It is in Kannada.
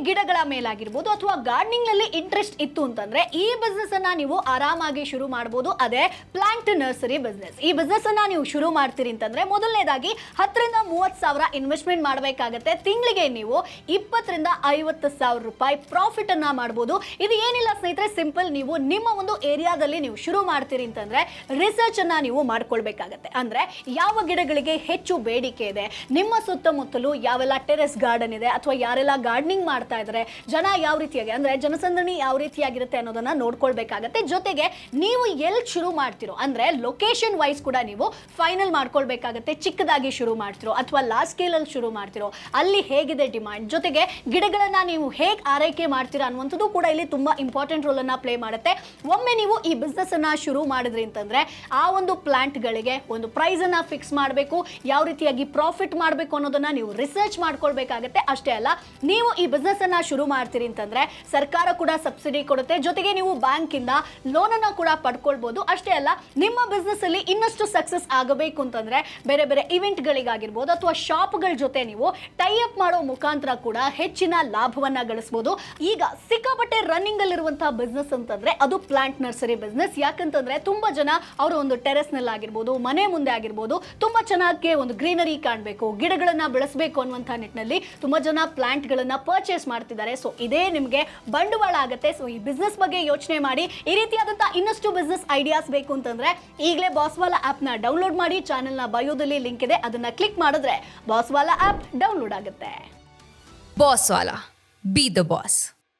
ಗಿಡಗಳ ಮೇಲಾಗಿರ್ಬೋದು ಅಥವಾ ಗಾರ್ಡನಿಂಗ್ ನಲ್ಲಿ ಇಂಟ್ರೆಸ್ಟ್ ಇತ್ತು ಅಂತಂದ್ರೆ ಈ ಬಿಸ್ನೆಸ್ ಅನ್ನ ನೀವು ಆರಾಮಾಗಿ ಶುರು ಮಾಡಬಹುದು. ಅದೇ ಪ್ಲಾಂಟ್ ನರ್ಸರಿ ಬಿಸ್ನೆಸ್. ಈ ಬಿಸ್ನೆಸ್ ಅನ್ನ ನೀವು ಶುರು ಮಾಡ್ತೀರಿ ಅಂತಂದ್ರೆ ಮೊದಲನೇದಾಗಿ 10 ರಿಂದ 30 ಸಾವಿರ ಇನ್ವೆಸ್ಟ್ಮೆಂಟ್ ಮಾಡಬೇಕಾಗುತ್ತೆ. ತಿಂಗಳಿಗೆ ನೀವು 20 ರಿಂದ 50 ಸಾವಿರ ರೂಪಾಯಿ ಪ್ರಾಫಿಟ್ ಅನ್ನ ಮಾಡಬಹುದು. ಇದು ಏನಿಲ್ಲ ಸ್ನೇಹಿತರೆ, ಸಿಂಪಲ್. ನೀವು ನಿಮ್ಮ ಒಂದು ಏರಿಯಾದಲ್ಲಿ ನೀವು ಶುರು ಮಾಡ್ತೀರಿ ಅಂತಂದ್ರೆ ರಿಸರ್ಚ್ ಅನ್ನ ನೀವು ಮಾಡ್ಕೊಳ್ಬೇಕಾಗತ್ತೆ. ಅಂದ್ರೆ ಯಾವ ಗಿಡಗಳಿಗೆ ಹೆಚ್ಚು ಬೇಡಿಕೆ ಇದೆ, ನಿಮ್ಮ ಸುತ್ತಮುತ್ತಲು ಯಾವೆಲ್ಲ ಟೆರೆಸ್ ಗಾರ್ಡನ್ ಇದೆ ಅಥವಾ ಯಾರೆಲ್ಲ ಗಾರ್ಡನಿಂಗ್ ಮಾಡ್ತಾ ಇದ್ದಾರೆ, ಜನ ಯಾವ ರೀತಿಯಾಗಿ ಅಂದ್ರೆ ಜನಸಂದಣಿ ಯಾವ ರೀತಿಯಾಗಿರುತ್ತೆ ಅನ್ನೋದನ್ನ ನೋಡ್ಕೊಳ್ಬೇಕಾಗತ್ತೆ. ಜೊತೆಗೆ ನೀವು ಎಲ್ಲಿ ಶುರು ಮಾಡ್ತಿರೋ ಅಂದ್ರೆ ಲೊಕೇಶನ್ ವೈಸ್ ಕೂಡ ನೀವು ಫೈನಲ್ ಮಾಡ್ಕೊಳ್ಬೇಕಾಗತ್ತೆ. ಚಿಕ್ಕದಾಗಿ ಶುರು ಮಾಡ್ತಿರೋ ಅಥವಾ ಲಾರ್ಜ್ ಸ್ಕೇಲ್ ಅಲ್ಲಿ ಶುರು ಮಾಡ್ತಿರೋ ಅಲ್ಲಿ ಹೇಗಿದೆ ಡಿಮಾಂಡ್, ಜೊತೆಗೆ ಗಿಡಗಳನ್ನ ನೀವು ಹೇಗೆ ಆರೈಕೆ ಮಾಡ್ತೀರಾ ಅನ್ನುವಂಥದ್ದು ಕೂಡ ಇಲ್ಲಿ ತುಂಬಾ ಇಂಪಾರ್ಟೆಂಟ್ ರೋಲ್ ಅನ್ನ ಪ್ಲೇ ಮಾಡುತ್ತೆ. ಒಮ್ಮೆ ನೀವು ಈ ಬಿಸ್ನೆಸ್ ಅನ್ನ ಶುರು ಮಾಡಿದ್ರಿ ಅಂತಂದ್ರೆ ಆ ಒಂದು ಪ್ಲಾಂಟ್ ಗಳಿಗೆ ಒಂದು ಪ್ರೈಸ್ ಅನ್ನ ಫಿಕ್ಸ್ ಮಾಡಬೇಕು, ಯಾವ ರೀತಿಯಾಗಿ ಪ್ರಾಫಿಟ್ ಮಾಡಬೇಕು ಅನ್ನೋದನ್ನ ನೀವು ರಿಸರ್ಚ್ ಮಾಡ್ಕೊಳ್ಬೇಕಾಗತ್ತೆ. ಅಷ್ಟೇ ಅಲ್ಲ, ನೀವು ಈ ಬಿಸ್ನೆಸ್ ಅನ್ನ ಶುರು ಮಾಡ್ತೀರಿ ಅಂತಂದ್ರೆ ಸರ್ಕಾರ ಕೂಡ ಸಬ್ಸಿಡಿ ಕೊಡುತ್ತೆ. ಜೊತೆಗೆ ನೀವು ಬ್ಯಾಂಕ್ ಇಂದ ಲೋನ್ ಅನ್ನ ಕೂಡ ಪಡ್ಕೊಳ್ಬಹುದು. ಅಷ್ಟೇ ಅಲ್ಲ, ನಿಮ್ಮ ಬಿಸ್ನೆಸ್ ಅಲ್ಲಿ ಇನ್ನಷ್ಟು ಸಕ್ಸಸ್ ಆಗಬೇಕು ಅಂತಂದ್ರೆ ಬೇರೆ ಬೇರೆ ಇವೆಂಟ್ ಗಳಿಗಾಗಿರ್ಬೋದು ಅಥವಾ ಶಾಪ್ಗಳ ಜೊತೆ ನೀವು ಟೈ ಅಪ್ ಮಾಡೋ ಮುಖಾಂತರ ಕೂಡ ಹೆಚ್ಚಿನ ಲಾಭವನ್ನ ಗಳಿಸಬಹುದು. ಈಗ ಸಿಕ್ಕಾಪಟ್ಟೆ ರನ್ನಿಂಗ್ ಅಲ್ಲಿರುವಂತಹ ಬಿಸ್ನೆಸ್ ಅಂತಂದ್ರೆ ಅದು ಪ್ಲಾಂಟ್ ನರ್ಸರಿ ಬಿಸ್ನೆಸ್. ಯಾಕಂತಂದ್ರೆ ತುಂಬಾ ಜನ ಅವರು ಒಂದು ಟೆರೆಸ್ ನಲ್ಲಿ ಆಗಿರ್ಬೋದು, ಮನೆ ಮುಂದೆ ಆಗಿರ್ಬೋದು, ತುಂಬಾ ಚೆನ್ನಾಗಿ ಒಂದು ಗ್ರೀನರಿ ಕಾಣಬೇಕು, ಗಿಡಗಳನ್ನ ಬೆಳೆಸಬೇಕು ಅನ್ನುವಂತ ನಿಟ್ಟಿನಲ್ಲಿ ತುಂಬಾ ಜನ ಪ್ಲಾಂಟ್ ಗಳನ್ನ ಪರ್ಚೇಸ್ ಮಾಡ್ತಿದ್ದಾರೆ. ಸೊ ಇದೇ ನಿಮಗೆ ಬಂಡವಾಳ ಆಗುತ್ತೆ. ಸೊ ಈ ಬಿಸ್ನೆಸ್ ಬಗ್ಗೆ ಯೋಚನೆ ಮಾಡಿ. ಈ ರೀತಿಯಾದಂತಹ ಇನ್ನಷ್ಟು ಬಿಸ್ನೆಸ್ ಐಡಿಯಾಸ್ ಬೇಕು ಅಂತಂದ್ರೆ ಈಗಲೇ ಬಾಸ್ವಾಲಾ ಆಪ್ ನ ಡೌನ್ಲೋಡ್ ಮಾಡಿ. ಚಾನೆಲ್ ನ ಬಯೋದಲ್ಲಿ ಲಿಂಕ್ ಇದೆ, ಅದನ್ನ ಕ್ಲಿಕ್ ಮಾಡಿದ್ರೆ ಬಾಸ್ವಾಲಾ ಆಪ್ ಡೌನ್ಲೋಡ್ ಆಗುತ್ತೆ. ಬಾಸ್ವಾಲಾ, ಬಿ ದ ಬಾಸ್.